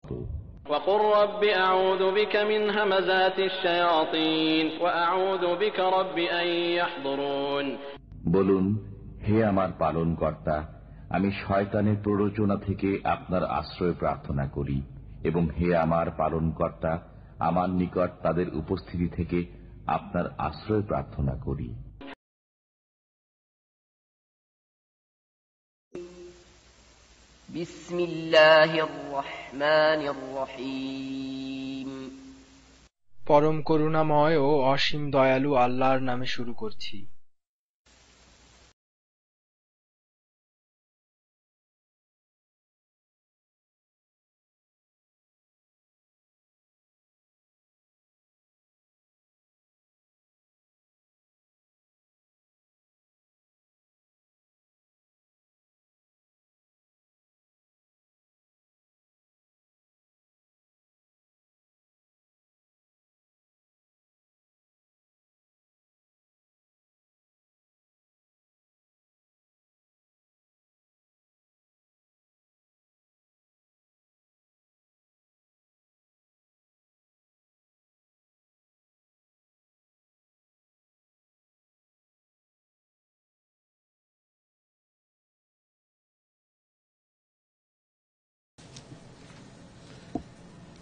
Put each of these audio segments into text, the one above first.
وقل رب أعوذ بك من همزات الشياطين وأعوذ بك رب أن يحضرون। বলুন, হে আমার পালনকর্তা, আমি শয়তানের প্ররোচনা থেকে আপনার আশ্রয় প্রার্থনা করি, এবং হে আমার পালনকর্তা, আমার নিকট তাদের উপস্থিতি থেকে আপনার আশ্রয় প্রার্থনা করি। বিসমিল্লাহির রহমানির রহিম। পরম করুণাময় ও অসীম দয়ালু আল্লাহর নামে শুরু করছি।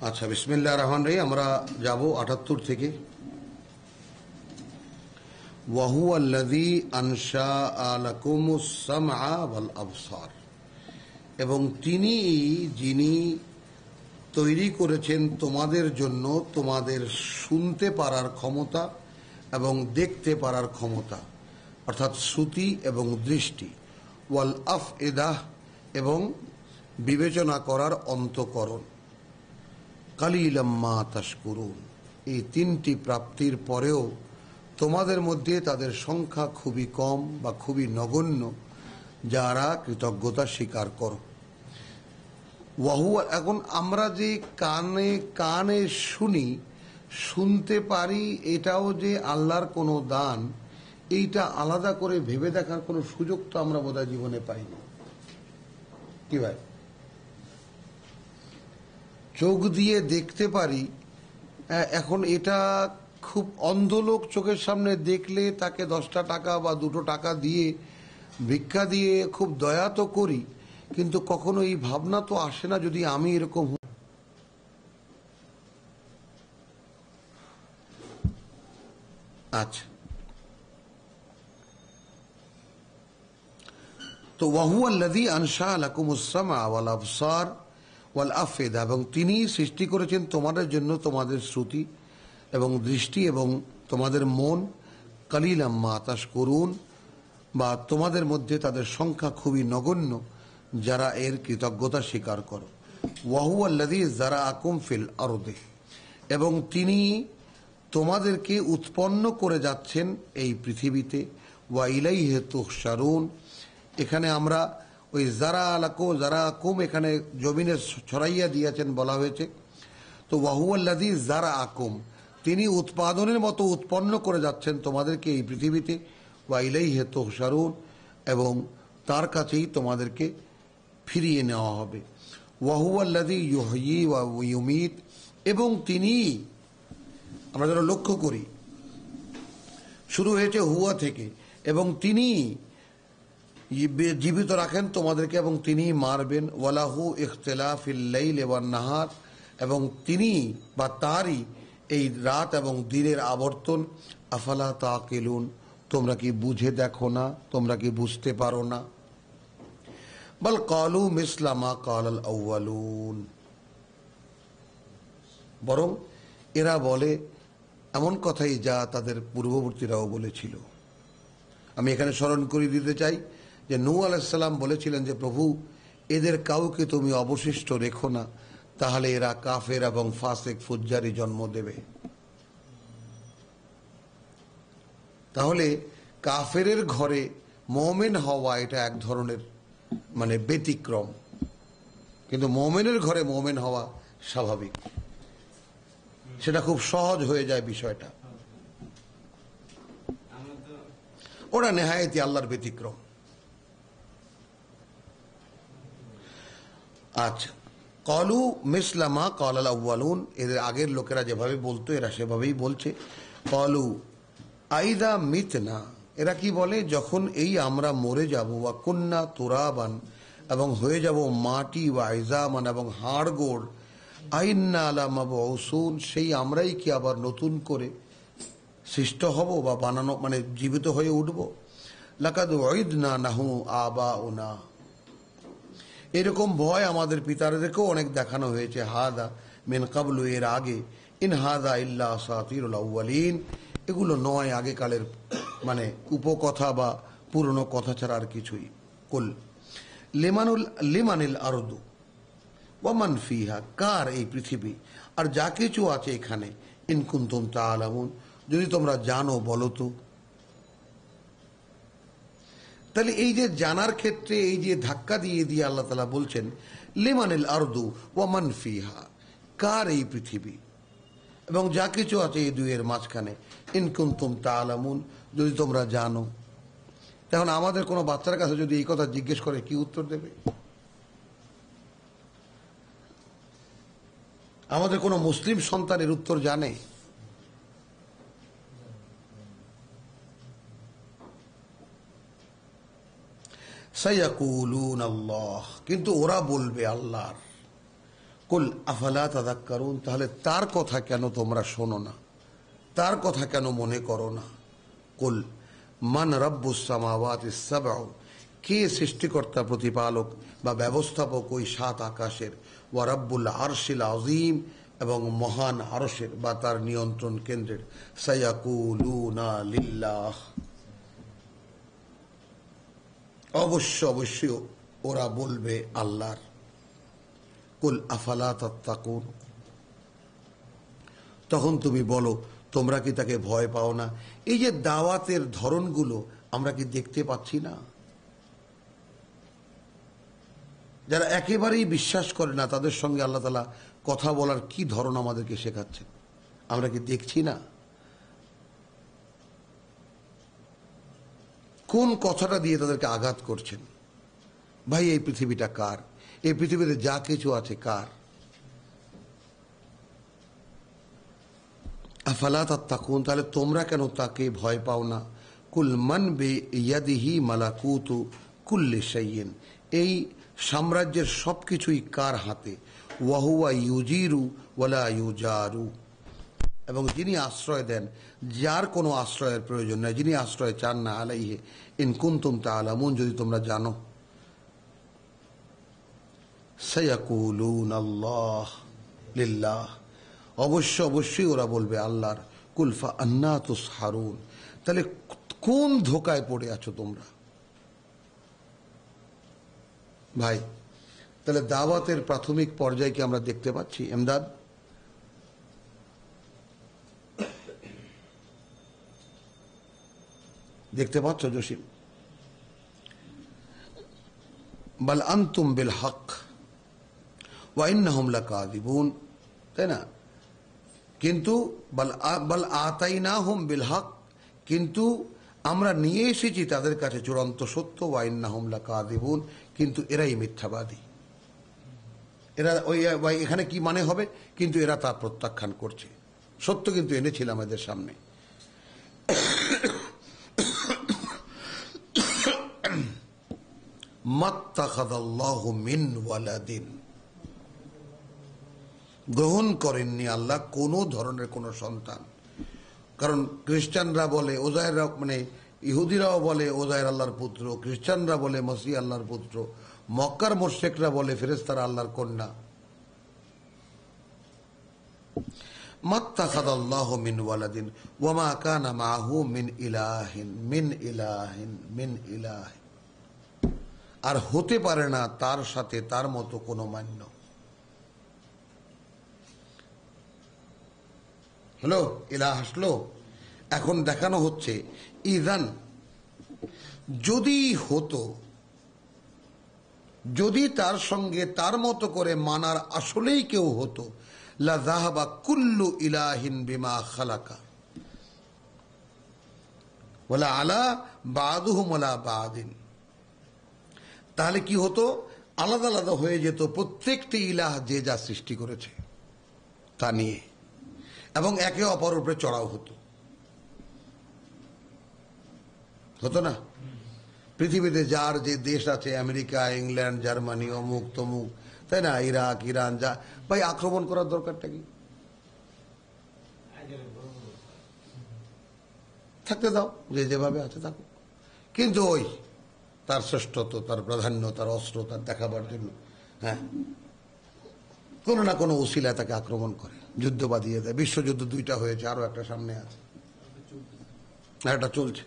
আচ্ছা, বিসমিল্লাহির রহমানির রহিম। আমরা যাব ৭৮ থেকে। ওয়াহুয়াল্লাযী আনশাআ লাকুমুস সামআ ওয়াল আবসার, এবং তিনি যিনি তৈরি করেছেন তোমাদের জন্য তোমাদের শুনতে পারার ক্ষমতা এবং দেখতে পারার ক্ষমতা, অর্থাৎ শ্রুতি এবং দৃষ্টি, ওয়াল আফইদাহ, এবং বিবেচনা করার অন্তঃকরণ। কালিলাম মা তাশকুরুন, এই তিনটি প্রাপ্তির পরেও তোমাদের মধ্যে তাদের সংখ্যা খুবই কম বা খুবই নগণ্য যারা কৃতজ্ঞতা স্বীকার করো। ওয়াহুয়া, এখন আমরা যে কানে কানে শুনি, শুনতে পারি, এটাও যে আল্লাহর কোনো দান, এইটা আলাদা করে ভেবে দেখার কোনো সুযোগ তো আমরা বোধহয় জীবনে পাইনি। কি ভাই? চোখ দিয়ে দেখতে পারি, এখন এটা খুব অন্ধ লোক চোখের সামনে দেখলে তাকে 10টা টাকা বা 2টো টাকা দিয়ে ভিক্ষা দিয়ে খুব দয়া তো করি, কিন্তু কখনো এই ভাবনা তো আসে না যদি আমি এরকম। আচ্ছা, তো ওয়াহুয়াল্লাযী আনশাআ লাকুমুস সামআ ওয়াল আবসার ওয়াল আফইদা, এবং তিনি সৃষ্টি করেছেন তোমাদের জন্য তোমাদের শ্রুতি এবং দৃষ্টি এবং তোমাদের মন। কালিলাম মা তাশকুরুন, বা তোমাদের মধ্যে তাদের সংখ্যা খুবই নগণ্য যারা এর কৃতজ্ঞতা স্বীকার করো। ওয়াহুয়াল্লাযী যারাআকুম ফিল আরদি, এবং তিনি তোমাদেরকে উৎপন্ন করে যাচ্ছেন এই পৃথিবীতে। ওয়া ইলাইহি তুহশারুন, এখানে আমরা ওই যারাআকুম এখানে জমিনে ছড়াইয়া দিয়েছেন বলা হয়েছে। তো ওয়াহুয়াল্লাযী যারাআকুম, তিনি উৎপাদনের মতো উৎপন্ন করে যাচ্ছেন তোমাদেরকে এই পৃথিবীতে। ওয়া ইলাইহি তুহশারুন, এবং তার কাছেই তোমাদেরকে ফিরিয়ে নেওয়া হবে। ওয়াহুয়াল্লাযী ইউহয়ী ওয়া ইউমীত, এবং তিনি, আমরা যেন লক্ষ্য করি শুরু হয়েছে হুয়া থেকে, এবং তিনি জীবিত রাখেন তোমাদেরকে এবং তিনি মারবেন। ওয়ালাহু ইখতিলাফিল লাইলি ওয়ান নাহার, এবং তিনি বা তারই এই রাত এবং দিনের আবর্তন। আফালা তাকিলুন, তোমরা কি বুঝে দেখো না, তোমরা কি বুঝতে পারো না? বাল ক্বালু মিসলা মা ক্বালাল আউয়ালুন, বরং এরা বলে এমন কথাই যা তাদের পূর্ববর্তীরাও বলেছিল। আমি এখানে স্মরণ করিয়ে দিতে চাই যে নূহ আলাইহিস সালাম বলেছিলেন যে প্রভু, এদের কাউকে তুমি অবশিষ্ট রেখো না, তাহলে এরা কাফের এবং ফাসিক ফুজ্জারি জন্ম দেবে। তাহলে কাফেরের ঘরে মুমিন হওয়া এটা এক ধরনের ব্যতিক্রম, কিন্তু মুমিনের ঘরে মুমিন হওয়া স্বাভাবিক, সেটা খুব সহজ হয়ে যায় বিষয়টা। ওরা নেহায়েতি আল্লাহর ব্যতিক্রম। আচ্ছা, কলু মিসলামা কলাল আউয়ালুন, এদের আগের লোকেরা যেভাবে বলতো এরা সেভাবেই বলছে। কলু আইদা মিতনা, এরা কি বলে, যখন এই আমরা মরে যাব, ওয়া কুন্না তুরাবান, এবং হয়ে যাব মাটি, ওয়া ইজামান, এবং হাড় গোড়, আইন্না আলা মাবউসুন, সেই আমরাই কি আবার নতুন করে সৃষ্ট হব বা বানানো মানে জীবিত হয়ে উঠব। লাকাদ উইদনা নাহু আবাউনা, এরকম ভয় আমাদের পিতাদেরকেও অনেক দেখানো হয়েছে। হাদা মিন কাবলু, এর আগে, ইন হাদা ইল্লা আসাতিরুল আউয়ালিন, এগুলো নয় আগেকালের মানে উপকথা বা পুরনো কথা ছাড়া আর কিছুই। কুল লিমানিল আরদু ওয়া মান ফিহা, কার এই পৃথিবী আর যা কিছু আছে এখানে, ইন কুনতুম তাআলামুন, যদি তোমরা জানো বলো তো। তাহলে এই যে জানার ক্ষেত্রে এই যে ধাক্কা দিয়ে দিয়ে আল্লাহ তাআলা বলছেন লিমানিল আরদু ওয়া মান ফিহা, কার এই পৃথিবী এবং যা কিছু আছে এই দুইয়ের মাঝখানে, ইন কুনতুম তাআলামুন, যদি তোমরা জানো। তখন আমাদের কোনো বাচ্চার কাছে যদি এই কথা জিজ্ঞেস করে কি উত্তর দেবে? আমাদের কোনো মুসলিম সন্তানের উত্তর জানে? সায়াকুলুন আল্লাহ, কিন্তু ওরা বলবে আল্লাহর। কুল আফালা তাযাক্কারুন, তাহলে তার কথা কেন তোমরা শোনো না, তার কথা কেন মনে করো না? কুল মান রাব্বুস সামাওয়াতিস সাবউ, কে সৃষ্টিকর্তা প্রতিপালক বা ব্যবস্থাপক ওই 7 আকাশের, ওয়া রাব্বুল আরশিল আযীম, এবং মহান আরশের বা তার নিয়ন্ত্রণ কেন্দ্রের। সায়াকুলুনা লিল্লাহ, অবশ্যই ওরা বলবে আল্লাহর। কুল আফালা তাত্তাকুন, তখন তুমি বলো তোমরা কি তাকে ভয় পাও না? এই যে দাওয়াতের ধরনগুলো আমরা কি দেখতে পাচ্ছি না? যারা একেবারেই বিশ্বাস করে না তাদের সঙ্গে আল্লাহ তাআলা কথা বলার কি ধরন আমাদেরকে শেখাচ্ছেন, আমরা কি দেখছি না? কোন কথাটা দিয়ে তাদেরকে আঘাত করছেন? ভাই এই পৃথিবীটা কার? এই পৃথিবীতে যা কিছু আছে কার? আফালা তাত্তাকুন, তাহলে তোমরা কেন তাকে ভয় পাও না? কুল মান বিয়াদিহি মালাকুতু কুল্লি শাইইন, এই সাম্রাজ্যের সবকিছুই কার হাতে। ওয়াহুয়া ইউজিরু ওয়ালা ইউজারু, এবং যিনি আশ্রয় দেন, যার কোনো আশ্রয়ের প্রয়োজন নাই, যিনি আশ্রয় চান না। আলাইহি ইন কুনতুম তাআলামুন, যদি তোমরা জানো। সায়াকুলুন আল্লাহ লিল্লাহ, অবশ্যই ওরা বলবে আল্লাহর। কুল ফা আন্না তুসহারুন, তাহলে কোন ধোকায় পড়ে আছো তোমরা? ভাই তাহলে দাওয়াতের প্রাথমিক পর্যায়ে কি আমরা দেখতে পাচ্ছি? এমদাদ, দেখতে পাচ্ছ জসিম? বাল আনতুম বিল হক ওয়া ইন্নাহুম লাকাযিবুন, তাই না? কিন্তু বাল আতাইনাহুম বিল হক, কিন্তু আমরা নিয়ে এসেছি তাদের কাছে চূড়ান্ত সত্য। ওয়া ইন্নাহুম লাকাযিবুন, কিন্তু এরাই মিথ্যাবাদী। এরা ওই এখানে কি মানে হবে? কিন্তু এরা তা প্রত্যাখ্যান করছে। সত্য কিন্তু এনেছিলাম এদের সামনে। মাত্তাখাযাল্লাহু মিন ওয়ালাদিন, গ্রহণ করেননি আল্লাহ কোন ধরনের কোন সন্তান। কারণ খ্রিস্টানরা বলে ওজায়ের, মানে ইহুদিরাও বলে ওজায়ের আল্লাহর পুত্র, খ্রিস্টানরা বলে মসিহ আল্লাহর পুত্র, মক্কার মুশরিকরা বলে ফেরেশতারা আল্লাহর কন্যা। মাত্তাখাযাল্লাহু মিন ওয়ালাদিন ওয়া মা কানা মাআহু মিন ইলাহ, আর হতে পারে না তার সাথে তার মতো কোনো মান্য। হলো ইলাহ আসলো। এখন দেখানো হচ্ছে ইযান, যদি হতো, যদি তার সঙ্গে তার মতো করে মানার আসলেই কেউ হতো, লা যাহাবা কুল্লু ইলাহিন বিমা খালাকা ওয়ালা আলা বাদুহুম ওয়ালা বাদিন, তাহলে কি হতো? আলাদা আলাদা হয়ে যেত প্রত্যেকটি ইলাহ যে যা সৃষ্টি করেছে তা নিয়ে, এবং একে অপর উপরে চড়াও হতো না? পৃথিবীতে যার যে দেশ আছে, আমেরিকা, ইংল্যান্ড, জার্মানি, অমুক তমুক, তাই না, ইরাক, ইরান, যা ভাই আক্রমণ করার দরকারটা কি? থাকতে দাও, যে যেভাবে আছে থাকুক। কিন্তু ওই তার শ্রেষ্ঠত্ব, তার প্রাধান্য, তার অস্ত্র, তার দেখাবার জন্য কোনো না কোনো উসিলায় তাকে আক্রমণ করে, যুদ্ধ বাঁধিয়ে দেয়। বিশ্বযুদ্ধ 2টা হয়েছে, আরো একটা সামনে আছে, একটা চলছে।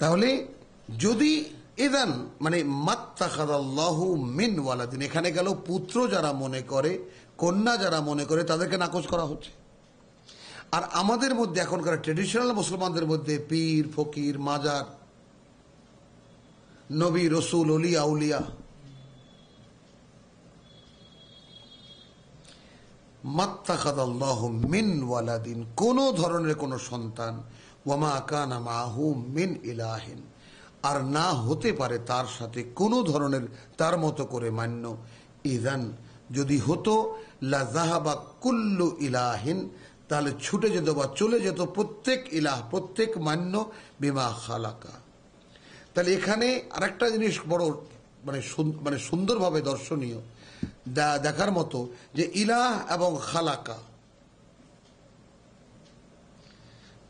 তাহলে যদি ইদান মানে মাত্তাখাযাল্লাহু মিন ওয়ালাদিন, এখানে গেল পুত্র যারা মনে করে, কন্যা যারা মনে করে, তাদেরকে নাকচ করা হচ্ছে। আর আমাদের মধ্যে এখনকার ট্রেডিশনাল মুসলমানদের মধ্যে পীর, ফকির, মাজার, নবী, রসুল, অলি, আউলিয়া, মাত্তাখাযাল্লাহু মিন ওয়ালাদিন, কোন ধরনের কোন সন্তান, ওয়ামা কানা মাহু মিন ইলাহিন, আর না হতে পারে তার সাথে কোন ধরনের তার মতো করে মান্য। ইদান যদি হতো, লা যাহাবা কুল্লু ইলাহিন, তাহলে ছুটে যেত বা চলে যেত প্রত্যেক ইলাহ, প্রত্যেক মান্য, বিমা খালাকা। তাহলে এখানে আরেকটা জিনিস বড় মানে সুন্দরভাবে দর্শনীয় দেখার মতো, যে ইলাহ এবং খালাকা,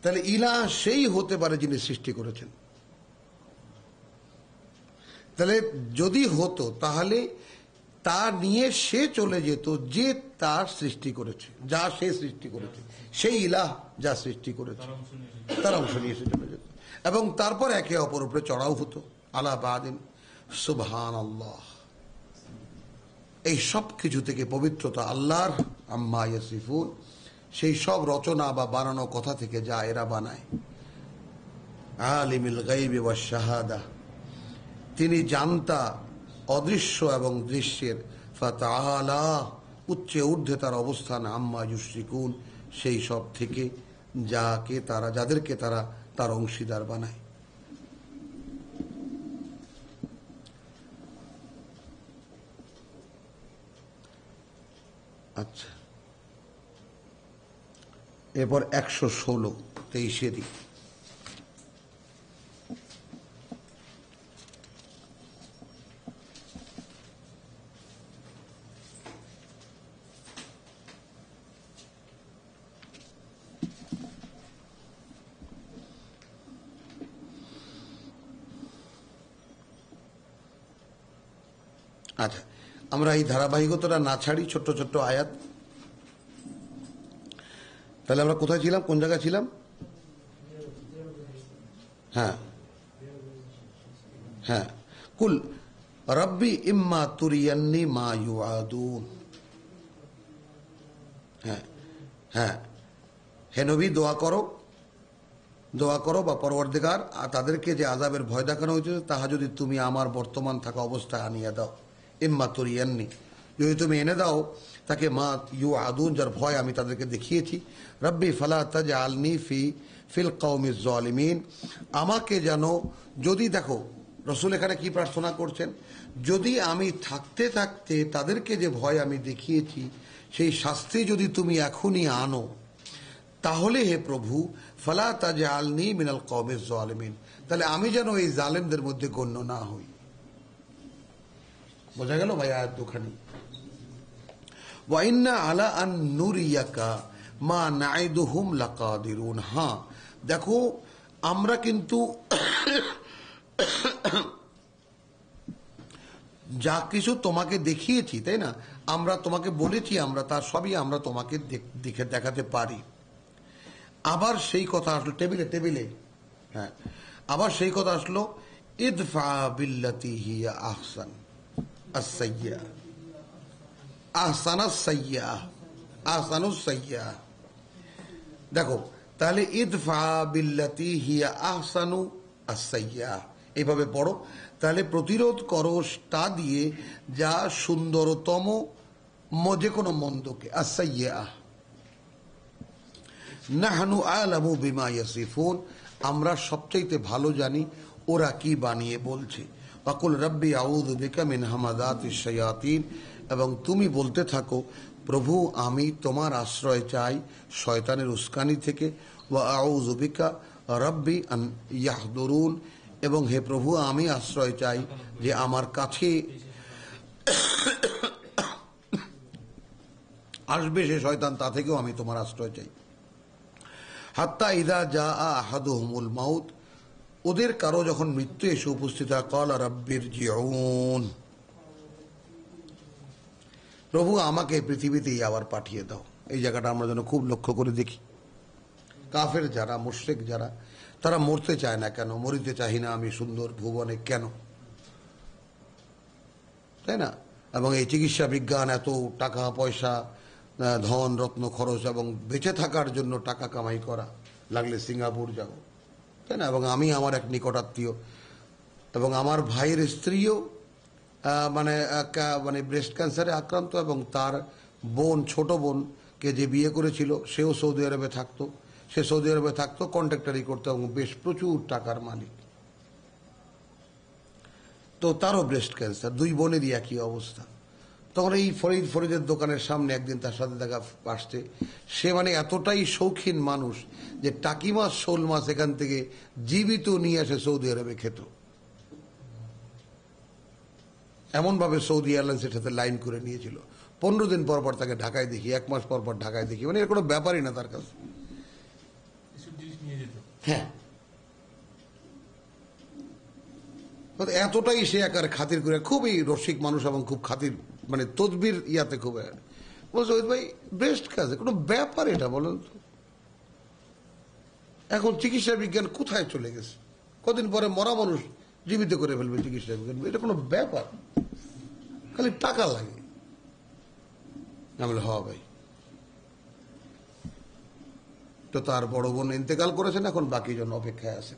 তাহলে ইলাহ সেই হতে পারে যিনি সৃষ্টি করেছেন। তাহলে যদি হতো, তাহলে তা নিয়ে সে চলে যেত যে তার সৃষ্টি করেছে, যা সে সৃষ্টি করেছে, সেই ইলাহ যা সৃষ্টি করেছে তার অংশ নিয়ে সে চলে যেত, এবং তারপর একে অপর উপরে চড়াও হতো। আলা বাদিন সুবহানাল্লাহ, এই সব কিছু থেকে পবিত্রতা আল্লাহর, আম্মা ইয়াসিফুন, সেই সব রচনা বা বানানো কথা থেকে যা এরা বানায়। আলিমুল গায়বি ওয়াশ শাহাদা, তিনি জানতা অদৃশ্য এবং দৃশ্যের, ফাতাআলা, উচ্চে ঊর্ধ্বে তার অবস্থান, আম্মা ইউশরিকুন, সেই সব থেকে যাদেরকে তারা তার অংশীদার বানায়। আচ্ছা, এরপর 116 23 আচ্ছা, আমরা এই ধারাবাহিকতাটা না ছাড়ি, ছোট্ট ছোট্ট আয়াত। তাহলে আমরা কোথায় ছিলাম, কোন জায়গায় ছিলাম? হ্যাঁ, কুল রব্বি ইম্মা তুরিয়ান্নি মা ইউআদুন। হ্যাঁ, হে নবী, দোয়া করো বা পরওয়ারদিগার, তাদেরকে যে আযাবের ভয় দেখানো হয়েছে তাহা যদি তুমি আমার বর্তমান থাকা অবস্থায় আনিয়ে দাও। ইম্মা তুরিয়ান্নি, যদি তুমি এনে দাও তাকে, মা ইউআদুন, যার ভয় আমি তাদেরকে দেখিয়েছি। রব্বি ফালা তাজআলনি ফিল কওমিজ জালিমিন, আমাকে যেন, যদি, দেখো রসুল এখানে কি প্রার্থনা করছেন, যদি আমি থাকতে থাকতে তাদেরকে যে ভয় আমি দেখিয়েছি সেই শাস্তি যদি তুমি এখনই আনো, তাহলে হে প্রভু, ফালা তাজআলনি মিনাল কওমিজ জালিমিন, তাহলে আমি যেন এই জালেমদের মধ্যে গণ্য না হই। বোঝা গেল ভাই আয়াত দুখানি। ওয়া ইন্না আলা আন নুরিয়াকা মা নাইদুহুম লাকাদিরুন। হ্যাঁ, দেখো আমরা কিন্তু যা কিছু তোমাকে দেখিয়েছি, তাই না, আমরা তোমাকে বলেছি, আমরা তার সবই আমরা তোমাকে দেখাতে পারি। আবার সেই কথা আসলো টেবিলে, হ্যাঁ, আবার সেই কথা আসলো, ইদফা বিল্লাতি হিয়া আহসান আস-সাইয়্যা, আহসানাস সাইয়্যা, আহসানুস সাইয়্যা। দেখো, তাহলে ইদফা বিল্লাতি হিয়া আহসানু আস-সাইয়্যা, এইভাবে পড়ো। তাহলে প্রতিরোধ করো তা দিয়ে যা সুন্দরতম যে কোনো মন্দকে, আস-সাইয়্যা। নাহনু আ'লামু বিমা ইয়াসিফুন, আমরা সবচাইতে ভালো জানি ওরা কি বানিয়ে বলছে। ওয়াকুল রব্বি আউযু বিকা মিন হামাযাতিশ শায়াতিন, এবং তুমি বলতে থাকো, প্রভু আমি তোমার আশ্রয় চাই শয়তানের উস্কানি থেকে। ওয়া আউযু বিকা রব্বি আন ইয়াহদুরুন, এবং হে প্রভু আমি আশ্রয় চাই যে আমার কাছে আসবে সে শয়তান, তা থেকেও আমি তোমার আশ্রয় চাই। হাত্তা ইযা জাআ আহাদুহুমুল মাউত, ওদের কারো যখন মৃত্যু এসে উপস্থিত হয়, ক্বালা রাব্বিরজিউন, প্রভু আমাকে পৃথিবীতেই আবার পাঠিয়ে দাও। এই জায়গাটা আমরা যেন খুব লক্ষ্য করে দেখি। কাফের যারা, মুশরিক যারা, তারা মরতে চায় না কেন? মরিতে চাই না আমি সুন্দর ভুবনে, কেন? তাই না? এবং এই চিকিৎসা বিজ্ঞান, এত টাকা পয়সা, ধন রত্ন খরচ, এবং বেঁচে থাকার জন্য টাকা কামাই করা, লাগলে সিঙ্গাপুর যাও, তাই না? এবং আমি আমার এক নিকটাত্মীয় এবং আমার ভাইয়ের স্ত্রীও মানে ব্রেস্ট ক্যান্সারে আক্রান্ত, এবং তার বোন, ছোট বোনকে যে বিয়ে করেছিল সেও সৌদি আরবে থাকতো। সে সৌদি আরবে থাকতো, কন্ট্রাক্টারি করতো, এবং বেশ প্রচুর টাকার মালিক। তো তারও ব্রেস্ট ক্যান্সার, দুই বোনেরই একই অবস্থা। তখন এই ফরিদের দোকানের সামনে একদিন তার সাথে দেখা আসছে। সে মানে এতটাই শৌখিন মানুষ যে টাকি মাছ, শোল মাছ এখান থেকে জীবিত নিয়ে এসে সৌদি আরবে খেত। এমনভাবে সৌদি এয়ারলাইন্সের সাথে লাইন করে নিয়েছিল। 15 দিন পর পর তাকে ঢাকায় দেখি, 1 মাস পর পর ঢাকায় দেখি, মানে এর কোনো ব্যাপারই না তার কাছে। হ্যাঁ, এতটাই সে একার খাতির করে, খুবই রসিক মানুষ এবং খুব খাতির, মানে তদবির ইয়াতে খুব। বলছে ওই ভাই ব্রেস্ট ক্যান্সার কোনো ব্যাপার এটা, বলেন তো? এখন চিকিৎসা বিজ্ঞান কোথায় চলে গেছে? কদিন পরে মরা মানুষ জীবিত করে ফেলবে চিকিৎসা বিজ্ঞান, এটা কোনো ব্যাপার? খালি টাকা লাগে। আমি বলি হ্যাঁ ভাই। তো তার বড় বোন ইন্তেকাল করেছেন, এখন বাকি জন অপেক্ষায় আছে।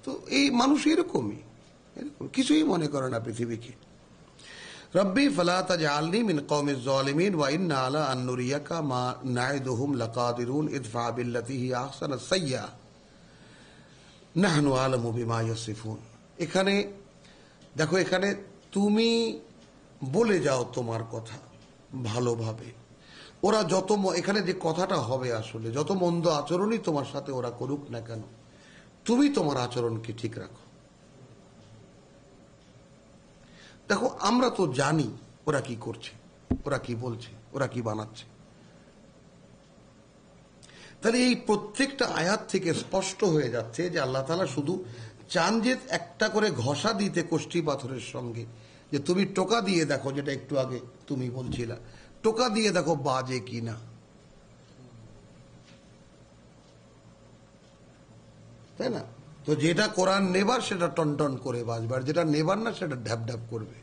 তো এই মানুষ এরকমই, কিছুই মনে করে না পৃথিবীকে। রব্বি ফালা তাজআলনি মিন কওমিজ যালিমিন ওয়া ইন্না আলা আন নুরিয়াকা মা নাইদুহুম লাকাদিরুন ইদফা বিল্লাতি হি আহসানাস সাইয়্যা নাহনু আলামু বিমা ইয়াসিফুন। এখানে দেখো, এখানে তুমি বলে যাও তোমার কথা ভালোভাবে। ওরা যত, এখানে যে কথাটা হবে আসলে, যত মন্দ আচরণই তোমার সাথে ওরা করুক না কেন, তুমি তোমার আচরণকে ঠিক রাখো। দেখো আমরা তো জানি ওরা কি করছে, ওরা কি বলছে, ওরা কি বানাচ্ছে। তাহলে এই প্রত্যেকটা আয়াত থেকে স্পষ্ট হয়ে যাচ্ছে যে আল্লাহ তাআলা শুধু চান যে একটা করে ঘষা দিতে কষ্টি পাথরের সঙ্গে, যে তুমি টোকা দিয়ে দেখো, যেটা একটু আগে তুমি বলছিলা, টোকা দিয়ে দেখো বাজে কিনা, তাই না? তো যেটা কোরআন নেবার সেটা টনটন করে বাজবে, আর যেটা নেবার না সেটা ঢ্যাপ ঢ্যাপ করবে।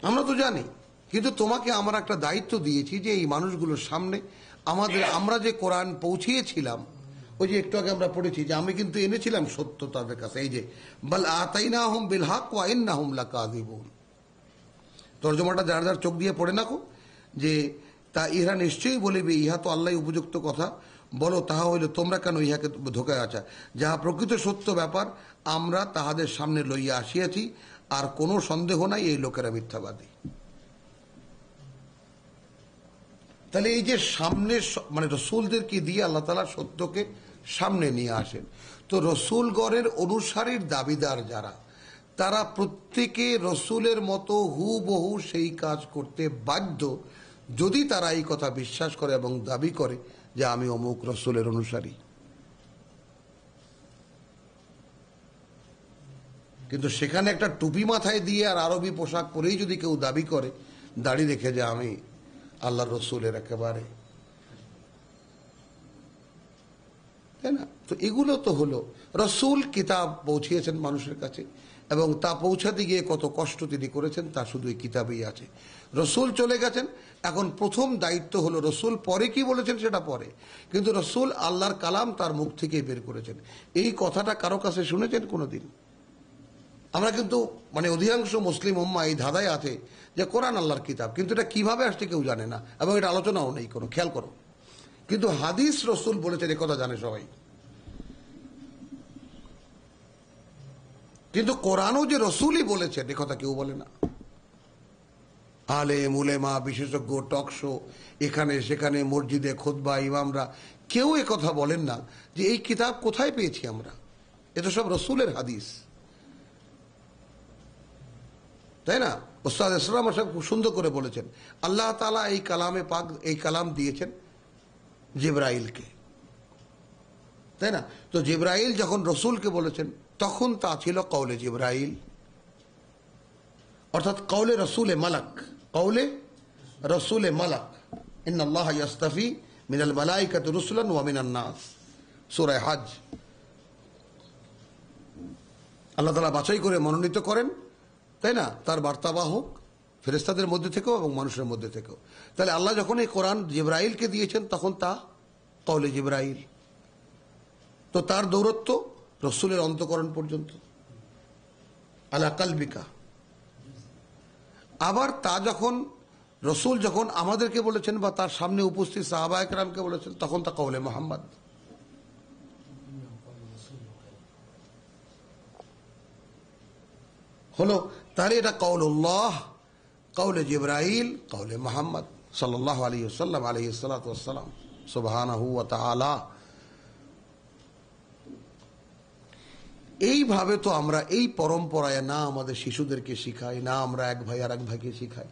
আমরা তো জানি, কিন্তু তোমাকে আমরা একটা দায়িত্ব দিয়েছি যে এই মানুষগুলোর সামনে আমরা যে কোরআন পৌঁছিয়েছিলাম, ওই যে একটু আগে আমরা পড়েছি যে আমি কিন্তু এনেছিলাম সত্য তাদের কাছে। এই যে বাল আতাইনাহুম বিল হক ওয়া ইন্নাহুম লাকাযিবুন, তরজমাটা যার যার চোখ দিয়ে পড়ে নাকো, যে তা ইহা নিশ্চয়ই বলিবে ইহা তো আল্লাহ উপযুক্ত কথা, বলো তাহা হইলে তোমরা কেন ইহাকে ধোকায় আছা, যাহা প্রকৃত সত্য ব্যাপার আমরা তাহাদের সামনে লইয়া আসিয়াছি, আর কোনো সন্দেহ নাই এই লোকেরা মিথ্যাবাদী। তাহলে এই যে সামনে, মানে রসুলদেরকে দিয়ে আল্লাহ তাআলা সত্যকে সামনে নিয়ে আসেন। তো রসুলগণের অনুসারীর দাবিদার যারা, তারা প্রত্যেকে রসুলের মতো হুবহু সেই কাজ করতে বাধ্য, যদি তারা এই কথা বিশ্বাস করে এবং দাবি করে যে আমি অমুক রসুলের অনুসারী। কিন্তু সেখানে একটা টুপি মাথায় দিয়ে আর আরবি পোশাক পরেই যদি কেউ দাবি করে, দাড়ি রেখে, যে আমি আল্লাহর রসুলের একেবারে, তাই না? তো এগুলো তো হলো, রসুল কিতাব পৌঁছিয়েছেন মানুষের কাছে, এবং তা পৌঁছাতে গিয়ে কত কষ্ট তিনি করেছেন তা শুধু এই কিতাবেই আছে। রসুল চলে গেছেন, এখন প্রথম দায়িত্ব হলো, রসুল পরে কি বলেছেন সেটা পরে, কিন্তু রসুল আল্লাহর কালাম তার মুখ থেকেই বের করেছেন। এই কথাটা কারো কাছে শুনেছেন কোনোদিন? আমরা কিন্তু মানে অধিকাংশ মুসলিম উম্মাহ এই ধাঁধায় আছে যে কোরআন আল্লাহর কিতাব, কিন্তু এটা কিভাবে আসছে কেউ জানে না, এবং এটা আলোচনাও নেই কোনো, খেয়াল করো। কিন্তু হাদিস রসুল বলেছেন একথা জানে সবাই। কিন্তু কোরআনও যে রসুলই বলেছেন একথা কেউ বলে না। আলেম উলেমা বিশেষজ্ঞ টক শো এখানে সেখানে মসজিদে খুতবা ইমামরা কেউ একথা বলেন না যে এই কিতাব কোথায় পেয়েছি আমরা, এটা সব রসুলের হাদিস, তাই না? ওস্তাদ ইসলাম সাহেব খুব সুন্দর করে বলেছেন আল্লাহ তাআলা এই কালামে পাক এই কালাম দিয়েছেন জিবরাইলকে, তাই না? তো জিবরাইল যখন রসুলকে বলেছেন তখন তা ছিল কওলে জিবরাইল, অর্থাৎ কওলে রসুলে মালাক, কওলে রসুলে মালাক। ইন্নাল্লাহ ইয়াস্তাফি মিনাল মালাইকাতি রুসুলান ওয়া মিনান নাস, সূরা হজ। আল্লাহ তাআলা বাছাই করে মনোনীত করেন, তাই না, তার বার্তাবাহক ফেরেশতাদের মধ্যে থেকেও এবং মানুষের মধ্যে থেকেও। তাহলে আল্লাহ যখন এই কোরআন জিবরাইলকে দিয়েছেন তখন তা কওলে জিবরাইল, তো তার দৌরত্ব রসুলের অন্তঃকরণ পর্যন্ত আলা কালবিকা। আবার তা যখন রসুল যখন আমাদেরকে বলেছেন বা তার সামনে উপস্থিত সাহাবা একরামকে বলেছেন তখন তা কওলে মুহাম্মদ। হলো তাহলে এটা কওলুল্লাহ, কওলে জিবরাইল, কওলে মুহাম্মদ সাল্লাল্লাহু আলাইহি ওয়াসাল্লাম আলাইহিস সালাতু ওয়াস সালাম সুবহানাহু ওয়া তাআলা। এইভাবে তো আমরা এই পরম্পরায় না আমাদের শিশুদেরকে শিখাই, না আমরা এক ভাই আর এক ভাইকে শিখাই,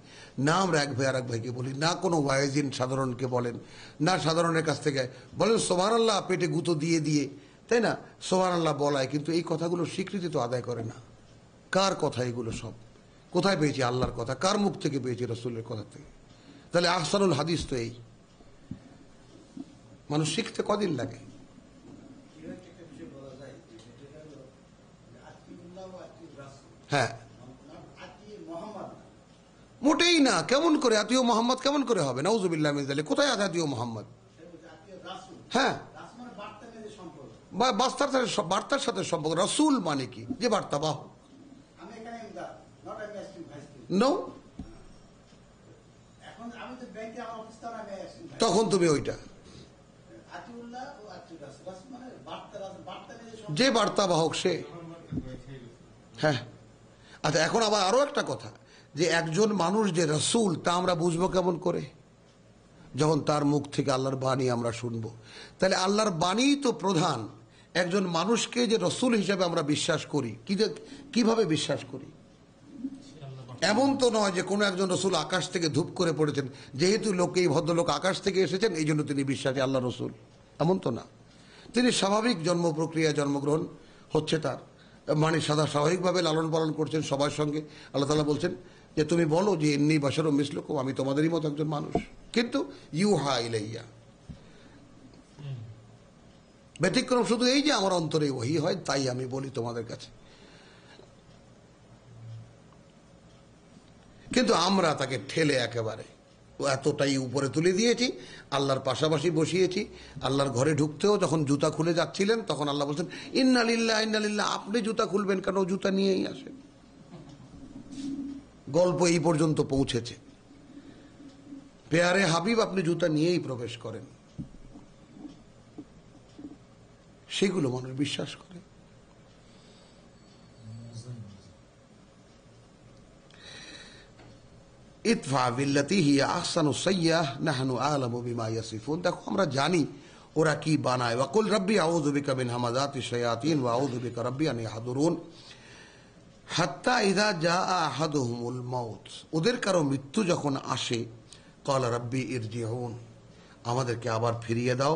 না আমরা এক ভাই আর এক ভাইকে বলি, না কোনো ওয়াইজিন সাধারণকে বলেন, না সাধারণের কাছ থেকে বলেন সুবহানাল্লাহ পেটে গুঁতো দিয়ে দিয়ে, তাই না, সুবহানাল্লাহ বলায়, কিন্তু এই কথাগুলো স্বীকৃতি তো আদায় করে না। কার কথা এগুলো সব? কোথায় পেয়েছি? আল্লাহর কথা। কার মুখ থেকে পেয়েছি? রসুলের কথা থেকে। তাহলে আহসানুল হাদিস তো এই। মানুষ শিখতে কদিন লাগে? হ্যাঁ, মোটেই না। কেমন করে আতিও মোহাম্মদ কেমন করে হবে? নাউজুবিল্লাহ মিন যালিক। কোথায় আছে আতিও মোহাম্মদ? হ্যাঁ, বার্তার সাথে সম্পর্ক। রসুল মানে কি? যে বার্তা বাহ। নো, তখন তুমি ওইটা যে বার্তা বাহক সে। হ্যাঁ, আচ্ছা, এখন আবার আরো একটা কথা, যে একজন মানুষ যে রসুল তা আমরা বুঝবো কেমন করে? যখন তার মুখ থেকে আল্লাহর বাণী আমরা শুনবো। তাহলে আল্লাহর বাণী তো প্রধান। একজন মানুষকে যে রসুল হিসেবে আমরা বিশ্বাস করি, কিভাবে বিশ্বাস করি? এমন তো নয় যে কোনো একজন রসুল আকাশ থেকে ধূপ করে পড়েছেন, যেহেতু এই ভদ্রলোক আকাশ থেকে এসেছেন এই জন্য তিনি বিশ্বাসী আল্লাহ রসুল, এমন তো না। তিনি স্বাভাবিক জন্ম প্রক্রিয়া, জন্মগ্রহণ হচ্ছে তার, মানে স্বাভাবিকভাবে লালন পালন করছেন সবার সঙ্গে। আল্লাহ তাআলা বলছেন যে তুমি বলো যে ইন্নী বাশারুম মিসলুকুম, আমি তোমাদেরই মতো একজন মানুষ, কিন্তু ইউহা ইলাইয়া, ব্যতিক্রম শুধু এই যে আমার অন্তরে ওহী হয়, তাই আমি বলি তোমাদের কাছে। কিন্তু আমরা তাকে ঠেলে একেবারে এতটাই উপরে তুলে দিয়েছি, আল্লাহর পাশাপাশি বসিয়েছি। আল্লাহর ঘরে ঢুকতেও যখন জুতা খুলে যাচ্ছিলেন তখন আল্লাহ বলছেন ইন্না লিল্লাহ ইন্না লিল্লাহ। আপনি জুতা খুলবেন কেন? জুতা নিয়েই আসেন। গল্প এই পর্যন্ত পৌঁছেছে। পেয়ারে হাবিব আপনি জুতা নিয়েই প্রবেশ করেন। সেগুলো মানুষ বিশ্বাস করে। ইদফা বিল্লাতি হিয়া আহসানুস সাইয়্যাহ নাহনু আ'লামু বিমা ইয়াসিফুন। দেখো আমরা জানি ওরা কি বানায়। ওয়াকুল রাব্বি আউযু বিকা মিন হামাযাতিশ শায়াতিন ওয়া আউযু বিকা রাব্বি আন ইয়াহদুরুন হাত্তা ইযা জাআ আহাদুহুমুল মাউত। ওদের কারো মৃত্যু যখন আসে, ক্বালা রাব্বি ইরজিউন, আমাদেরকে আবার ফিরিয়ে দাও,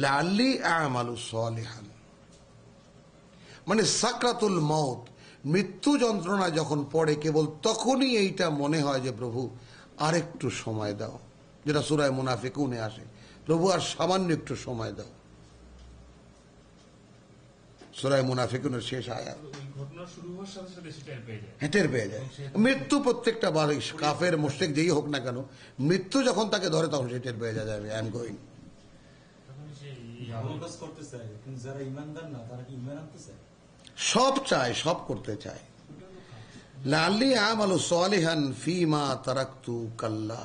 লাআল্লি আ'মালু সালিহান। মানে সাকরাতুল মাউত, মৃত্যু যন্ত্রণা যখন পড়ে কেবল তখনই এইটা মনে হয় যে প্রভু আরেকটু সময় দাও, যেটা সূরা মুনাফিকুনে আসে, প্রভু আর সামান্য একটু সময় দাও। সূরা মুনাফিকুনের শেষ আয়াত। টের পেয়ে যায় মৃত্যু প্রত্যেকটা বারিশ, কাফের মুশরিক যেই হোক না কেন, মৃত্যু যখন তাকে ধরে তখন সে টের পেয়ে যায় আই এম গোয়িং। সব চায়, সব করতে চায়, লাআল্লি আমালু সালিহান ফীমা তারাকতু কাল্লা,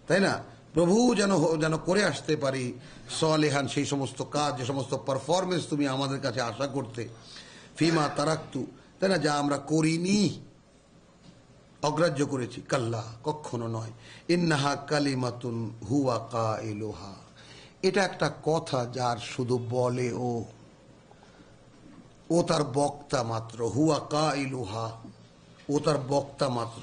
তাই না? প্রভু যেন করে আসতে পারি সালিহান, সেই সমস্ত কাজ, যে সমস্ত পারফরমেন্স তুমি আমাদের কাছে আশা করতে, ফীমা তারাকতু, তাই না, যা আমরা করিনি, অগ্রাহ্য করেছি, কাল্লা, কখনো নয়, ইন্নাহা কালিমাতুন হুয়া কাইলুহা, এটা একটা কথা যার শুধু বলে ও তার বক্তা মাত্র, হুয়া কাইলুহা, ও তার বক্তা মাত্র,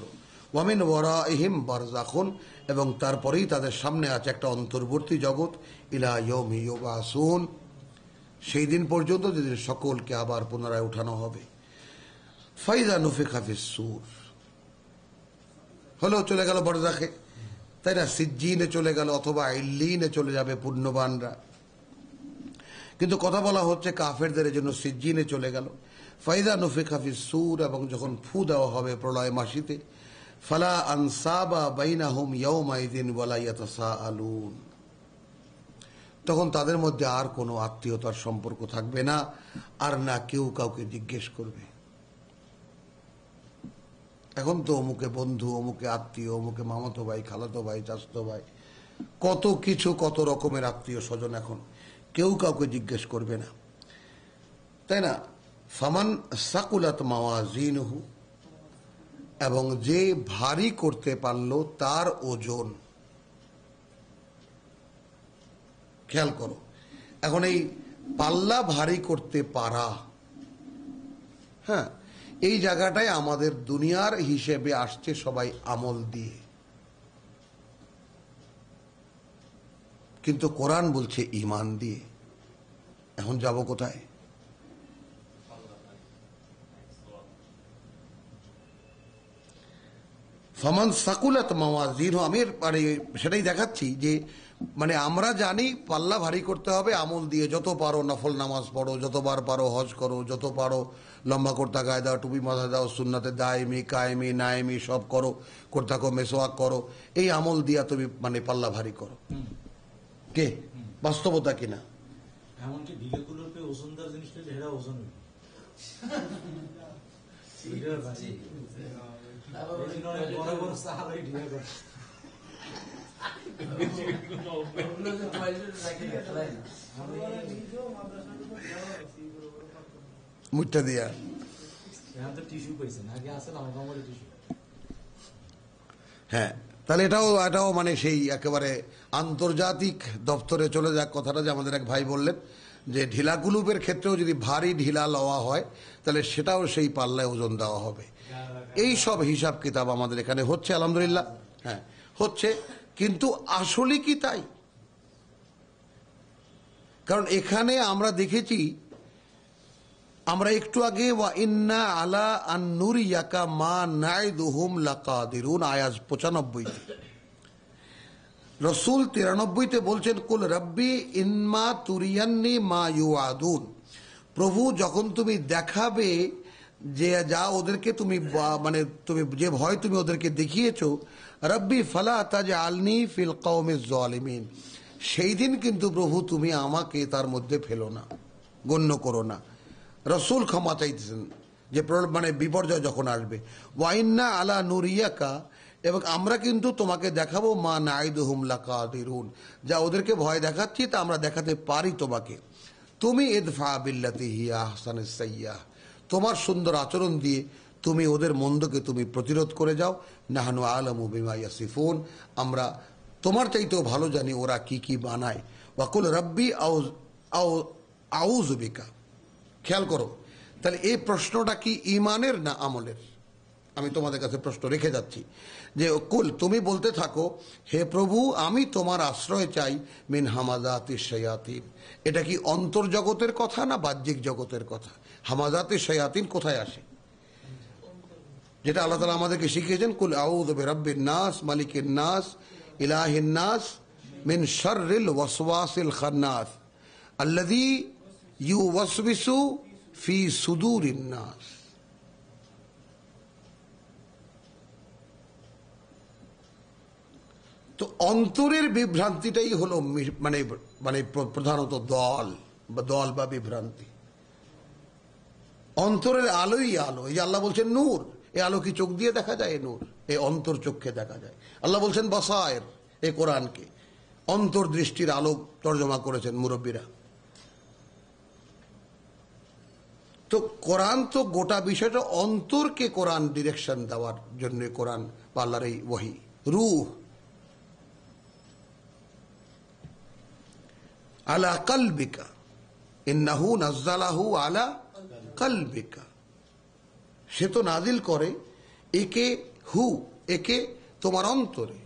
ওয়ামিন ওয়ারাইহিম বারযাখুন, এবং তারপরেই তাদের সামনে আছে একটা অন্তর্বর্তী জগৎ, ইলা ইয়াউমি ইউবাসুন, সেই দিন পর্যন্ত যেদিন সকলকে আবার পুনরায় উঠানো হবে। ফাইযা নুফিখা ফিস-সূর, হলো চলে গেল বারযাখে, তাই না, সিজ্জিনে চলে গেল, অথবা ইল্লিনে চলে যাবে পুণ্যবানরা, কিন্তু কথা বলা হচ্ছে কাফেরদের জন্য সিজ্জিনে চলে গেল। ফাইদা নুফিখা ফিস-সূর, এবং যখন ফু দেওয়া হবে প্রলয় মাসিতে, ফালা আনসাবা বাইনাহুম ইয়াওমাইযিন ওয়ালা ইয়াতাসাআলুন, তখন তাদের মধ্যে আর কোনো আত্মীয়তার সম্পর্ক থাকবে না, আর না কেউ কাউকে জিজ্ঞেস করবে। এখন তো অমুকে বন্ধু, অমুকে আত্মীয়, অমুকে মামাতো ভাই, খালাতো ভাই, চাচাতো ভাই, কত কিছু, কত রকমের আত্মীয় স্বজন, এখন কেউ কাউকে জিজ্ঞেস করবে না, তাই না? ফামান সাকুলাত মাওয়াজিনহু, এবং যে ভারী করতে পারলো তার ওজন, খেয়াল করো, এখন এই পাল্লা ভারী করতে পারা, হ্যাঁ, এই জায়গাটায় আমাদের দুনিয়ার হিসেবে আসছে সবাই আমল দিয়ে, কিন্তু কোরআন বলছে ঈমান দিয়ে। এখন যাব কোথায়? ফামান সাকুলাত মাওয়াজিনহু, আমি সেটাই দেখাচ্ছি যে মানে আমরা জানি পাল্লা ভারী করতে হবে আমল দিয়ে, যত পারো নফল নামাজ পড়ো, যতবার পারো হজ করো, যত পারো লম্বা কুর্তা গায়ে দাও, টুপি মাথায় দাও, সুন্নাতে দায়মি কায়েমি নায়েমি সব করো, করতে থাকো, মেসওয়াক করো, এই আমল দিয়া তুমি মানে পাল্লা ভারী করো। কে বাস্তবতা কিনা? এমনকি ঢিলেগুলোকে ওজনদার জিনিসটা যেটা ওজন বড় বড় সাহাবাই ঢিলে করে মুঠটা দিয়া টিস্যু পাইছে আগে আসলে আমার টিস্যু। হ্যাঁ, তাহলে এটাও মানে সেই একেবারে আন্তর্জাতিক দপ্তরে চলে যাক কথাটা, যে আমাদের এক ভাই বললেন যে ঢিলা কুলুপের ক্ষেত্রেও যদি ভারী ঢিলা লওয়া হয় তাহলে সেটাও সেই পাল্লায় ওজন দেওয়া হবে। এই সব হিসাব কিতাব আমাদের এখানে হচ্ছে, আলহামদুলিল্লাহ, হ্যাঁ হচ্ছে, কিন্তু আসলে কি তাই? কারণ এখানে আমরা দেখেছি, আমরা একটু আগে ওয়া ইন্না আলা আন নুরিয়াকা মা নাইদুহুম লাকাদিরুন, আয়াত 95, রাসূল 93-তে বলছেন কুল রাব্বি ইম্মা তুরিয়ান্নি মা ইউআদুন, প্রভু যখন তুমি দেখাবে যে যা ওদেরকে তুমি মানে তুমি যে ভয় তুমি ওদেরকে দেখিয়েছো, রব্বি ফালা তাজআলনি ফিল কওমিজ জালিমিন, সেই দিন কিন্তু প্রভু তুমি আমাকে তার মধ্যে ফেলো না, গণ্য করো না। রসুল ক্ষমা চাইতেছেন যে মানে বিপর্যয় যখন আসবে। ওয়াইন্না আলা নুরিয়াকা, এবং আমরা কিন্তু তোমাকে দেখাবো মা নাইদুহুম লাকাদিরুন, যা ওদেরকে ভয় দেখাচ্ছি তা আমরা দেখাতে পারি তোমাকে। তুমি ইদফা বিল্লাতি হিয়া আহসানুস সাইয়্যাহ, তোমার সুন্দর আচরণ দিয়ে তুমি ওদের মন্দকে তুমি প্রতিরোধ করে যাও। নাহনু আলামু বিমা ইয়াসিফুন, আমরা তোমার চাইতেও ভালো জানি ওরা কি কি বানায়। ওয়াকুল রাব্বি আউযু বিকা, খেয়াল করো, তাহলে এই প্রশ্নটা কি ইমানের না আমলের? আমি তোমাদের কাছে প্রশ্ন রেখে যাচ্ছি যে কুল, তুমি বলতে থাকো হে প্রভু আমি তোমার আশ্রয় চাই মিন হামাজাতিশ শায়াতিন, এটা কি অন্তর্জগতের কথা না বাহ্যিক জগতের কথা? হামাজাতিশ শায়াতিন কোথায় আসে? যেটা আল্লাহ তাআলা আমাদেরকে শিখিয়েছেন, কুল আউযু বিরাব্বিন নাস মালিকিন নাস ইলাহিন নাস মিন শাররিল ওয়াসওয়াসিল খান্নাস আল্লাযী ইউওয়াসবিসু ফি সুদুরিন নাস। তো অন্তরের বিভ্রান্তিটাই হলো মানে মানে প্রধানত দল বা বিভ্রান্তি। অন্তরের আলোই আলো। এই যে আল্লাহ বলছেন নূর, এই আলো কি চোখ দিয়ে দেখা যায়? নূর এই অন্তর চোখে দেখা যায়। আল্লাহ বলছেন বাসায়ের, এই কোরআনকে অন্তর্দৃষ্টির আলো তর্জমা করেছেন মুরব্বীরা। তো কোরআন তো গোটা বিষয়টা অন্তরকে কোরআন ডিরেকশন দেওয়ার জন্য কোরআন বা আল্লাহর এই ওহী রূহ আলা কলবিকা ইন্নাহু নাজ্জালাহু আলা কলবিকা, সে তো নাজিল করে একে একে তোমার অন্তরে।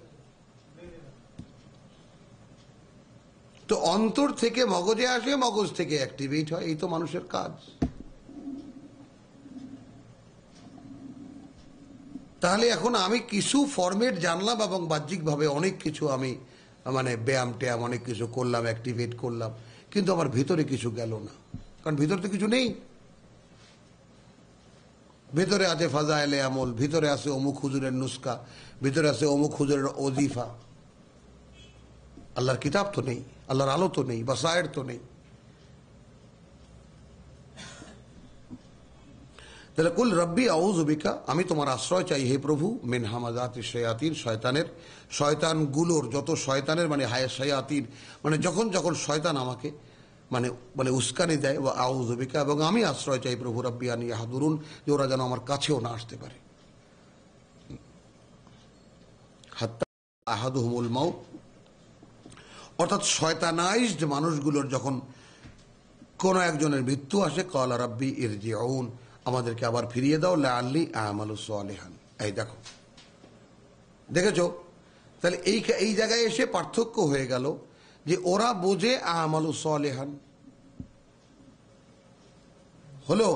তো অন্তর থেকে মগজে আসে, মগজ থেকে অ্যাক্টিভেট হয়, এই তো মানুষের কাজ। তাহলে এখন আমি কিছু ফরম্যাট জানলাম এবং বাহ্যিকভাবে অনেক কিছু আমি মানে ব্যায়াম ট্যায়াম অনেক কিছু করলাম, অ্যাক্টিভেট করলাম, কিন্তু আমার ভিতরে কিছু গেল না, কারণ ভিতরে তো কিছু নেই। ভিতরে আছে ফাজাইলে আমল, ভিতরে আছে অমুক হুজুরের নুস্কা, ভিতরে আছে অমুক হুজুরের ওজিফা। আল্লাহর কিতাব তো নেই, আল্লাহর আলো তো নেই, বাসায়ের তো নেই। তাহলে কুল রব্বি আউযু বিকা, আমি তোমার আশ্রয় চাই হে প্রভু, মিন হামাযাতিশ শায়াতিন, শয়তানগুলোর, যত শয়তানের মানে শায়াতিন মানে যখন যখন শয়তান আমাকে মানে উস্কানি দেয়, ও আউযু বিকা, এবং আমি আশ্রয় চাই প্রভু রব্বি আন ইয়াহদুরুন, যে ওরা যেন আমার কাছেও না আসতে পারে। হাত্তা আহাদুহুমুল মাউত, অর্থাৎ শয়তানাইজড মানুষগুলোর যখন কোন একজনের মৃত্যু আসে, ক্বালা রাব্বি ইরজিউন, আমাদেরকে আবার ফিরিয়ে দাও, লাআল্লি আমালু সালিহান। এই দেখেছো? তাহলে এই জায়গায় এসে পার্থক্য হয়ে গেল যে ওরা বোঝে আমালু সালিহান হলো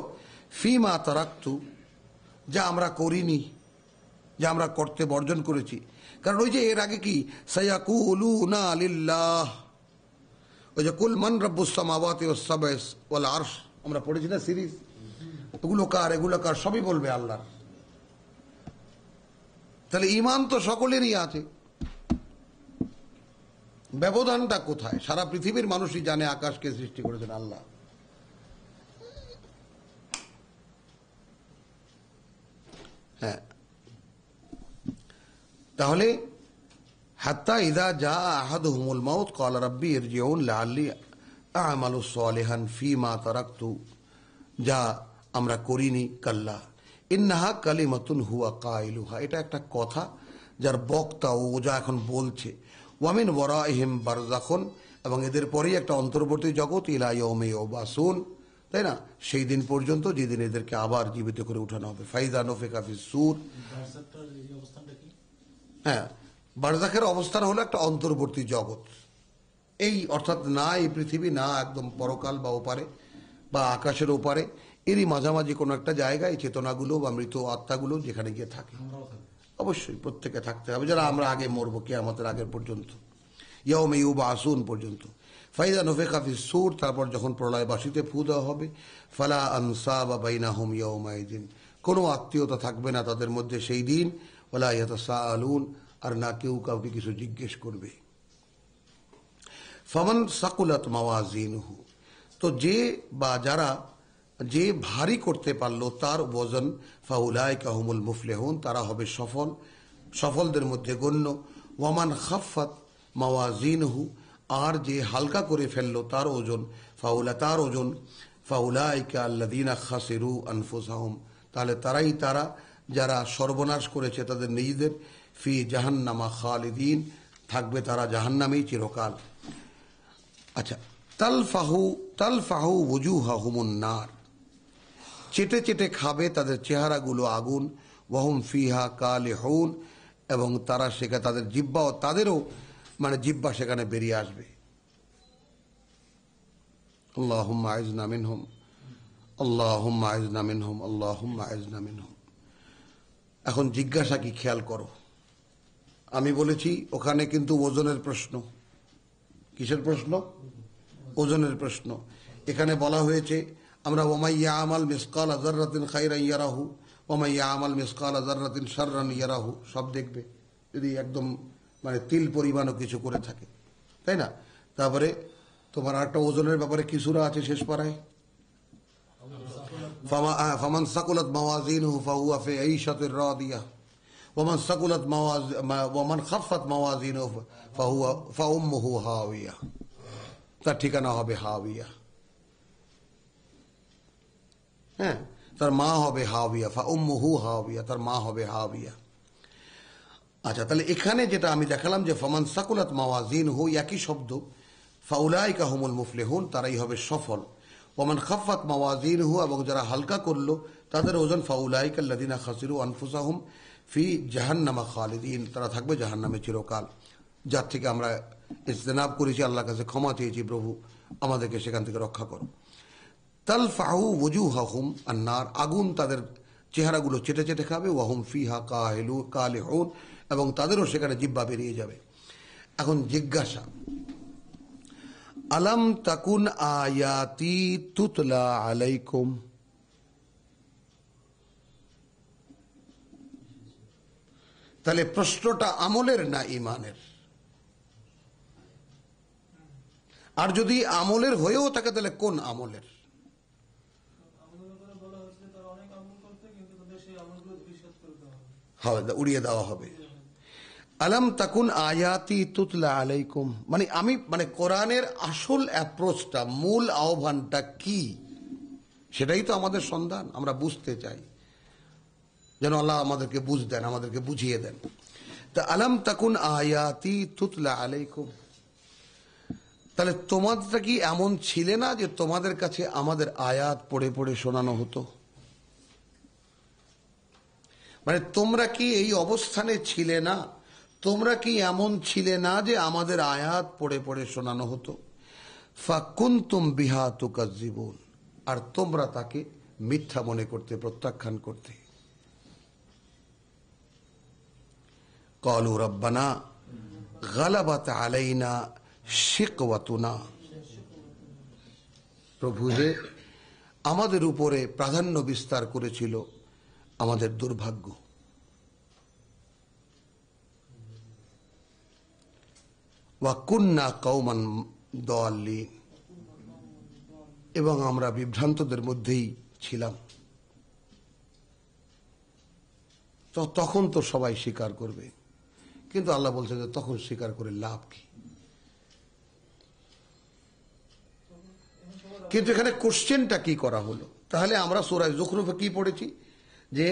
ফিমা তারাক্তু, যা আমরা করিনি, যা আমরা করতে বর্জন করেছি। কারণ ওই যে এর আগে কি সায়াকুলুনা লিল্লাহ, ওই যে কুল মান রাব্বুস সামাওয়াতি ওয়াস সাব'স ওয়াল আরশ, আমরা পড়েছি না সিরিজ, এগুলো কার সবই বলবে আল্লাহ। তাহলে ঈমান তো সকলেরই আছে, ব্যবধানটা কোথায়? সারা পৃথিবীর মানুষই জানে আকাশকে সৃষ্টি করেছেন আল্লাহ। হ্যাঁ, তাহলে হাত্তা ইযা জা আহাদুহুমুল মাউত ক্বালা রাব্বি ইরজিউন লাআল্লি আ'মালু সালিহান ফীমা তারাকতু, যা আমরা করিনি, কাল্লা ইন্নাহা কালিমাতুন হুয়া কাইলুহা, এটা একটা কথা যার বক্তা ও যা এখন বলছে। ওয়ামিন ওয়ারাইহিম বারযাখুন, এবং এদের পরেই একটা অন্তর্বর্তী জগৎ, ইলা ইয়াউমি ইউবাসুন, তাই না, সেই দিন পর্যন্ত যেদিন এদেরকে আবার জীবিত করে উঠানো হবে। ফাইযা নুফিখা ফিস সূর, হ্যাঁ, বারযাখের অবস্থান হলো একটা অন্তর্বর্তী জগৎ, এই অর্থাৎ না এই পৃথিবী, না একদম পরকাল বা ওপারে বা আকাশের ওপারে, এরই মাঝামাঝি কোনো একটা জায়গায় চেতনাগুলো বা মৃত আত্মাগুলো যেখানে গিয়ে থাকে। অবশ্যই প্রত্যেকে থাকতে হবে, যারা আমরা আগে মরবো কিয়ামতের আগের পর্যন্ত, ইয়াউমে ইউবাসুন পর্যন্ত। ফাইযা নুফিখা ফিস সূর, তারপর যখন প্রলয়বাসীতে ফু দেওয়া হবে, ফালা আনসাবা বাইনাহুম ইয়াউমাইযিন, কোনো আত্মীয়তা থাকবে না তাদের মধ্যে সেই দিন, ওয়ালা ইয়াতাসাআলুন, আর না কেউ কাউকে কিছু জিজ্ঞেস করবে। ফামান সাকুলাত মাওয়াজিনুহু, তো যে বা যারা যে ভারী করতে পারলো তার ওজন, ফাউলাইকা হুমুল মুফলিহুন, তারা হবে সফলদের মধ্যে গণ্য। ওয়ামান খাফফাত মাওয়াজিনহু, আর যে হালকা করে ফেললো তার ওজন, ফাউলাইকা আল্লাযীনা খাসিরু আনফুসাহুম, তাহলে তারা যারা সর্বনাশ করেছে তাদের নিজেদের, ফি জাহান্নামা খালিদিন, থাকবে তারা জাহান্নামেই চিরকাল। আচ্ছা, তালফাহু ওয়ুজুহাহুমুন নার, চেটে চেটে খাবে তাদের চেহারাগুলো আগুন। ওয়াহুম ফিহা কালিহুন, এবং তারা সেখানে তাদের জিহ্বাও, তাদেরও মানে জিহ্বা সেখানে বেরিয়ে আসবে। আল্লাহুম্মা আইজনা মিনহুম, আল্লাহুম্মা আইজনা মিনহুম, আল্লাহুম্মা আইজনা মিনহুম। এখন জিজ্ঞাসা কি, খেয়াল করো, আমি বলেছি ওখানে কিন্তু ওজনের প্রশ্ন। কিসের প্রশ্ন? ওজনের প্রশ্ন। এখানে বলা হয়েছে আমরা ওমাই ইয়ামাল মিসকালা যাররাতিন খাইরান ইয়ারাহু ওমাই ইয়ামাল মিসকালা যাররাতিন শাররান ইয়ারাহু, সব দেখবে যদি একদম মানে তিল পরিমাণও কিছু করে থাকে, তাই না? তারপরে তোমার একটা ওজনের ব্যাপারে কি সূরা আছে শেষ পারায়? ফামান সাকুলাত মাওয়াজিনহু ফাহুয়া ফি আইশাতির রাদিয়াহ ওয়ামান সাকুলাত ওয়ামান খাফফাত মাওয়াজিনহু ফাহুয়া ফাউম্মুহু হাওিয়া, তার ঠিকানা হবে হাওিয়া। হ্যাঁ, তার মা হবে হাওিয়া, ফাউম্মুহু হাওিয়া, তার মা হবে হাওিয়া। আচ্ছা, তাহলে এখানে যেটা আমি দেখালাম যে ফামান সাকুলাত মাওয়াজিনহু একই শব্দ, ফাউলাইকা হুমুল মুফলিহুন, তারাই হবে সফল। ওমান খাফফাত মাওয়াজিনহু, এবং যারা হালকা করলো তাদের ওজন, ফাউলাইকা আল্লাযিনা খাসিরু আনফুসাহুম ফি জাহান্নামা খালিদিন, তারা থাকবে জাহান্নামে চিরকাল। যার থেকে আমরা ইজতিনাব করেছি, আল্লাহর কাছে ক্ষমা চেয়েছি, প্রভু আমাদেরকে সেখান থেকে রক্ষা করো। তালফাহু ওয়ুজুহাহুম আন-নার, আগুন তাদের চেহারাগুলো চেটে চেটে খাবে। ওয়াহুম ফিহা কালিহুন, এবং তাদেরও সেখানে জিহ্বা বেরিয়ে যাবে। এখন জিজ্ঞাসা, আলাম তাকুন আয়াতি তুতলা আলাইকুম, তাহলে প্রশ্নটা আমলের না ইমানের? আর যদি আমলের হয়েও থাকে তাহলে কোন আমলের? উড়িয়ে দেওয়া হবে। আলাম তাকুন আয়াতি তুতলা আলাইকুম, মানে কোরআনের আসল অ্যাপ্রোচটা, মূল আহ্বানটা কি, সেটাই তো আমাদের সন্ধান। আমরা বুঝতে চাই, যেন আল্লাহ আমাদেরকে বুঝ দেন, আমাদেরকে বুঝিয়ে দেন। তা আলাম তাকুন আয়াতি তুতলা আলাইকুম, তাহলে তোমাদেরটা কি এমন ছিলে না যে তোমাদের কাছে আমাদের আয়াত পড়ে পড়ে শোনানো হতো? মানে তোমরা কি এই অবস্থানে ছিলে না, তোমরা কি এমন ছিলে না যে আমাদের আয়াত পড়ে পড়ে শোনানো হতো? ফাকুনতুম বিহা তুকাজ্জিবুন, আর তোমরা তাকে মিথ্যা মনে করতে, প্রত্যাখ্যান করতে। ক্বালু রাব্বানা গালাবাত আলাইনা শিকওয়াতুনা, প্রভু যে আমাদের উপরে প্রাধান্য বিস্তার করেছিল আমাদের দুর্ভাগ্য। ওয়া কুন্না কওমান দাল্লিন, এবং আমরা বিভ্রান্তদের মধ্যেই ছিলাম। তো তখন তো সবাই স্বীকার করবে, কিন্তু আল্লাহ বলছে যে তখন স্বীকার করে লাভ কি? কিন্তু এখানে কোশ্চেনটা কি করা হলো? তাহলে আমরা সূরা যুখরুফে কি পড়েছি যে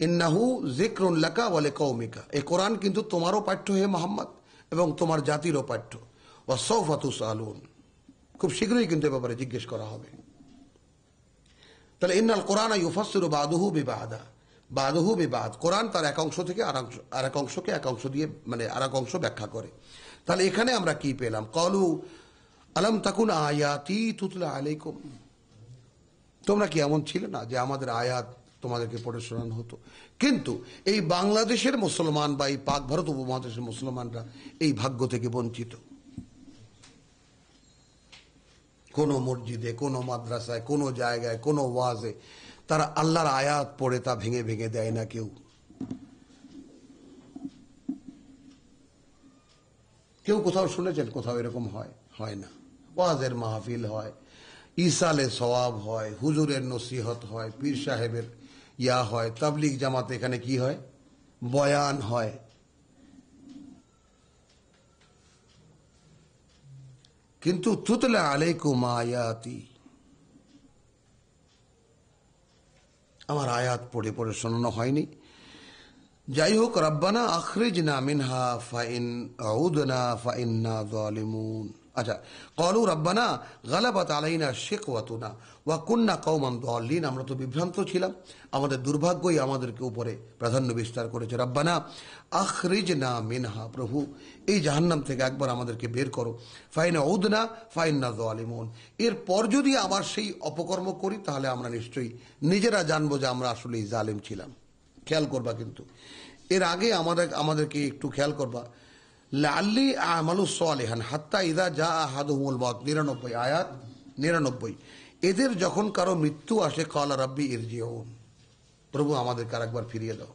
ইন্নাহু যিকরুন লাকা ওয়া লিকাওমিকা, এই কোরআন কিন্তু তোমারও পাঠ্য হে মুহাম্মদ, এবং তোমার জাতিরও পাঠ্য। ওয়া সাওফা তুসআলুন, খুব শীঘ্রই কিন্তু এ ব্যাপারে জিজ্ঞেস করা হবে। তাহলে ইন্নাল কোরআন ইউফাসসিরু বাদুহু বিবাদা, বাদুহু বিবাদ, কোরআন তার এক অংশ থেকে আর এক অংশকে এক অংশ দিয়ে, মানে আর এক অংশ ব্যাখ্যা করে। তাহলে এখানে আমরা কি পেলাম? ক্বালু আলাম তাকুন আয়াতি তুতলা আলাইকুম, তোমরা কি এমন ছিলে না যে আমাদের আয়াত তোমাদেরকে পড়ে শোনানো হতো? কিন্তু এই বাংলাদেশের মুসলমান বা এই পাক ভারত উপমহাদেশের মুসলমানরা এই ভাগ্য থেকে বঞ্চিত। কোন মসজিদে, কোন মাদ্রাসায়, কোন জায়গায়, কোন ওয়াজে তারা আল্লাহর আয়াত পড়ে তা ভেঙে ভেঙে দেয় না কেউ। কেউ কোথাও শুনেছেন কোথাও এরকম হয়? হয় না। ওয়াজের মাহফিল হয়, ইসালে সওয়াব হয়, হুজুরের নসিহত হয়, পীর সাহেবের ইয়া হয়, তাবলিগ জামাত, এখানে কি হয়? বয়ান হয়। কিন্তু তুতলা আলাইকুম আয়াতি, আমার আয়াত পড়ে পড়ে শোনানো হয়নি। যাই হোক, রব্বানা আখরিজনা মিনহা ফাইন আউদনা ফাইন্না যালিমুন। আচ্ছা, ক্বালু রব্বানা গালাবাত আলাইনা শিকওয়াতুনা ওয়া কুন্না কওমান দাল্লিন, আমরা তো বিভ্রান্ত ছিলাম, আমাদের দুর্ভাগ্যই আমাদেরকে উপরে প্রাধান্য বিস্তার করেছে। রব্বানা আখরিজনা মিনহা, প্রভু এই জাহান্নাম থেকে একবার আমাদেরকে বের করো। ফাইন আউদনা ফাইন্না যালিমুন, এরপর যদি আবার সেই অপকর্ম করি তাহলে আমরা নিশ্চয়ই নিজেরা জানবো যে আমরা আসলেই জালিম ছিলাম। খেয়াল করবা, কিন্তু এর আগে আমাদেরকে একটু খেয়াল করবা, লাআল্লি আমালু সালিহান হাত্তা ইযা জাআ আহাদুহুমুল মাউত, 99 আয়াত 99। এদের যখন কারো মৃত্যু আসে, ক্বালা রাব্বি ইরজিউন, প্রভু আমাদেরকে আরেকবার ফিরিয়ে দাও।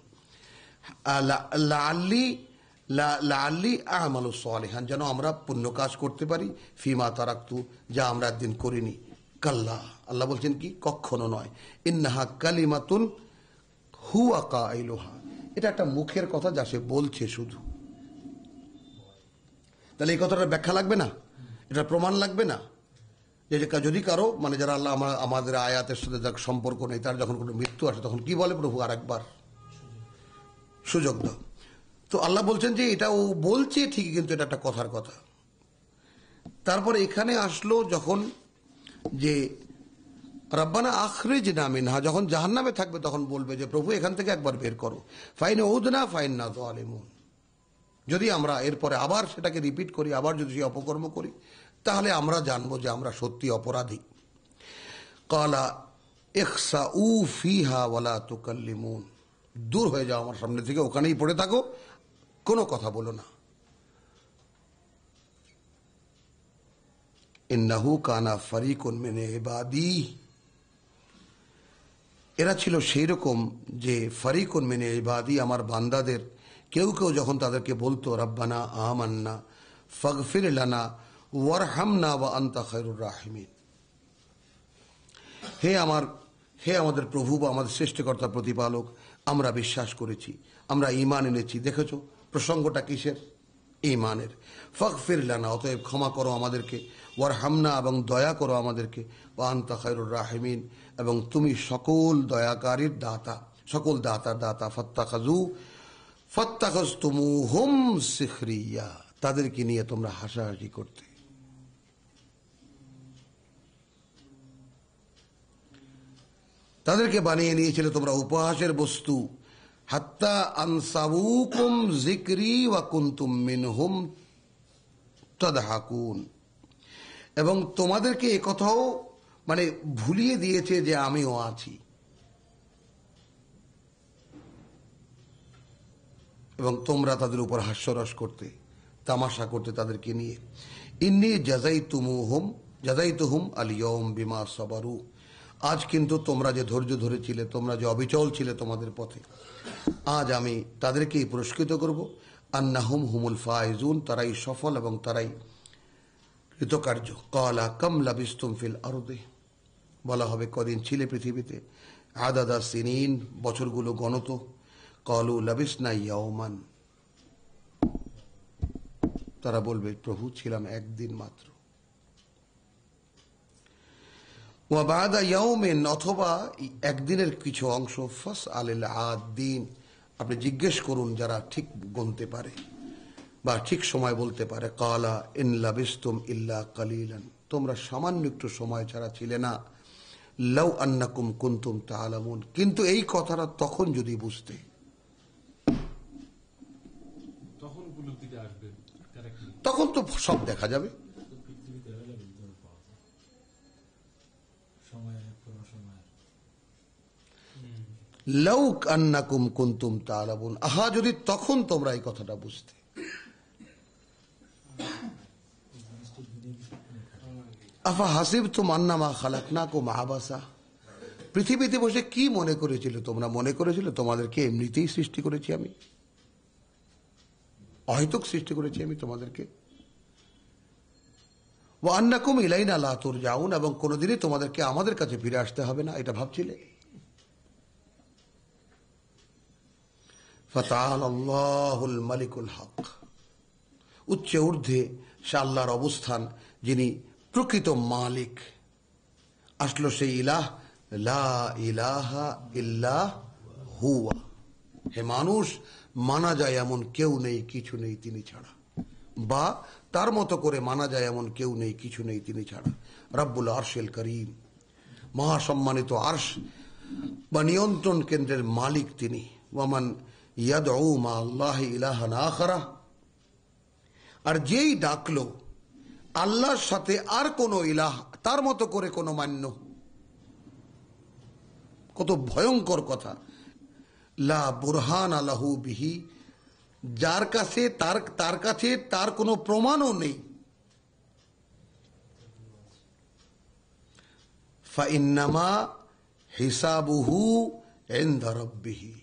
লাআল্লি আমালু সালিহান, যেন আমরা পুণ্য কাজ করতে পারি, ফিমা তারাকতু, যা আমরা একদিন করিনি। কাল্লা, আল্লাহ বলছেন কি, কখনো নয়। ইন্নাহা কালিমাতুন হুয়া কাইলুহা, এটা একটা মুখের কথা যা সে বলছে শুধু। তাহলে এই কথাটা ব্যাখ্যা লাগবে না, এটা প্রমাণ লাগবে না যে যদি কারো মানে যারা আল্লাহ আমাদের আয়াতের সাথে যার সম্পর্ক নেই, তার যখন কোনো মৃত্যু আসে তখন কি বলে, প্রভু আর একবার সুযোগ দাও। তো আল্লাহ বলছেন যে এটা ও বলছে ঠিকই, কিন্তু এটা একটা কথার কথা। তারপরে এখানে আসলো যখন যে রাব্বানা আখরিজনা মিনহা, যখন জাহান্নামে থাকবে তখন বলবে যে প্রভু এখান থেকে একবার বের করো। ফাইন উদনা ফাইন্না যালিমুন, যদি আমরা এরপরে আবার সেটাকে রিপিট করি, আবার যদি সেই অপকর্ম করি, তাহলে আমরা জানবো যে আমরা সত্যি অপরাধী। ক্বালা ইখসাউ ফিহা ওয়ালা তুকাল্লিমুন, দূর হয়ে যাও আমার সামনে থেকে, ওখানেই পড়ে থাকো, কোনো কথা বলো না। ইন্নাহু কানা ফারিকুন মিন ইবাদি, এরা ছিল সেই রকম যে ফারিকুন মিন ইবাদি, আমার বান্দাদের কেউ কেউ যখন তাদেরকে বলতো রাব্বানা আমান্না ফাগফির লানা ওয়ারহামনা ওয়া আনতা খায়রুর রাহিমিন, হে আমাদের প্রভু বা আমাদের সৃষ্টিকর্তা প্রতিপালক, আমরা বিশ্বাস করেছি, আমরা ঈমান এনেছি। দেখেছো প্রসঙ্গটা কিসের? ঈমানের। ফাগফির লানা, অতএব ক্ষমা করো আমাদেরকে, ওয়ারহামনা, এবং দয়া করো আমাদেরকে, ওয়া আনতা খায়রুর রাহিমিন, এবং তুমি সকল দয়াকারীর দাতা, সকল দাতার দাতা। ফাত্তাখাযতুমুহুম সিখরিয়া, তাদেরকে নিয়ে তোমরা হাসাহাসি করতে। তাদেরকে বানিয়ে নিয়েছিলে তোমরা উপহাসের বস্তু। হাত্তা আনসাবুকুম যিকরি ওয়া কুনতুম মিনহুম তাদহাকুন, এবং তোমাদেরকে একথাও মানে ভুলিয়ে দিয়েছে যে আমিও আছি, এবং তোমরা তাদের উপর হাস্যরস করতে, তামাশা করতে তাদেরকে নিয়ে। ইন্নী জাযাইতুহুম আল ইয়াউম বিমা সাবারু, আজ কিন্তু তোমরা যে ধৈর্য ধরেছিলে, তোমরা যে অবিচল ছিলে তোমাদের পথে, আজ আমি তাদেরকেই পুরস্কৃত করব। আন্নাহুম হুমুল ফাইজুন, তারাই সফল এবং তারাই কৃতকার্য। ক্বালা কাম লাবিস্তুম ফিল আরদি, বলা হবে কদিন ছিলে পৃথিবীতে। আদাদা সিনিন, বছরগুলো গণত। ক্বালু লাবিসনা ইয়াওমান, তারা বলবে প্রভু ছিলাম একদিন মাত্র। ওয়া বাদা ইয়াউমিন, অথবা একদিনের কিছু অংশ। ফাসআলিল আদিন, আপনি জিজ্ঞেস করুন যারা ঠিক গুনতে পারে বা ঠিক সময় বলতে পারে। ক্বালা ইন লাবিস্তুম ইল্লা কালিলান, তোমরা সামান্য একটু সময় ছাড়া ছিলে না। লাউ আন্নাকুম কুনতুম তাআলামুন, কিন্তু এই কথাটা তখন যদি বুঝতে, তখন উপলব্ধিটা আসবে, তখন তো সব দেখা যাবে। লাউ আন্নাকুম কুনতুম তাআলামুন, আহা যদি তখন তোমরা এই কথাটা বুঝতে। আফা হাসিবতুম আন্নামা খালাকনাকুম আবাসা, পৃথিবীতে বসে কি মনে করেছিলে তোমরা? মনে করেছিলে তোমাদেরকে এমনিতেই সৃষ্টি করেছি আমি, অহেতুক সৃষ্টি করেছি আমি তোমাদেরকে। ওয়া আন্নাকুম ইলাইনা লা তুরজাউন, এবং কোনোদিনই তোমাদেরকে আমাদের কাছে ফিরে আসতে হবে না, এটা ভাবছিলে? ফাতাআলাল্লাহুল মালিকুল হক, উচ্চে ঊর্ধ্বে সে আল্লাহর অবস্থান, যিনি প্রকৃত মালিক। আসলো সেই ইলাহ, লা ইলাহা ইল্লা হুয়া, হে মানুষ মানা যায় এমন কেউ নেই, কিছু নেই তিনি ছাড়া, বা তার মতো করে মানা যায় এমন কেউ নেই, কিছু নেই তিনি ছাড়া। রব্বুল আরশিল করিম, মহাসম্মানিত আরশ বা নিয়ন্ত্রণ কেন্দ্রের মালিক তিনি। ওয়ামান ইয়াদউ মা আল্লাহি ইলাহান আখারা, আর যেই ডাকলো আল্লাহর সাথে আর কোন ইলাহ, তার মতো করে কোন মান্য, কত ভয়ঙ্কর কথা। লা বুরহান আলাহু বিহি, যার কাছে তার কাছে তার কোনো প্রমাণও নেই। ফাইন্নামা হিসাবুহু ইনদা রাব্বিহি,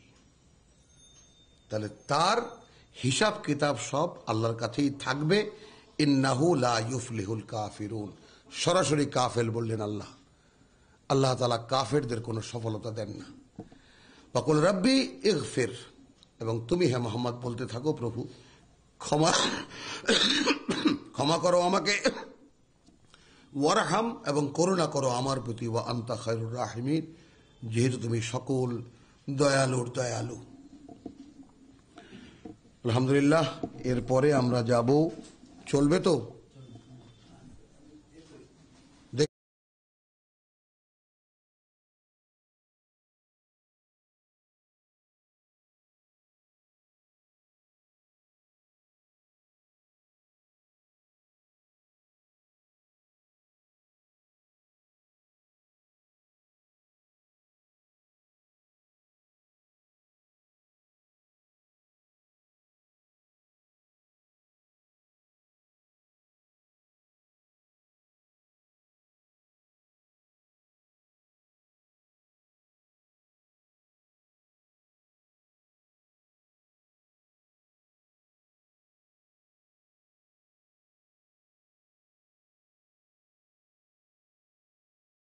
তাহলে তার হিসাব কিতাব সব আল্লাহর কাছেই থাকবে। ইন্নাহু লা ইউফলিহুল কাফিরুন, সরাসরি কাফের বললেন আল্লাহ। আল্লাহ তাআলা কাফেরদের কোনো সফলতা দেন না। ওয়াকুল রাব্বি ইগফির, এবং তুমি হে মুহাম্মদ বলতে থাকো, প্রভু ক্ষমা ক্ষমা করো আমাকে, ওয়ারহাম, এবং করুণা করো আমার প্রতি, ওয়া আনতা খায়রুর রাহিমিন, যেহেতু তুমি সকল দয়ালুর দয়ালু। আলহামদুলিল্লাহ, এরপরে আমরা যাব, চলবে তো?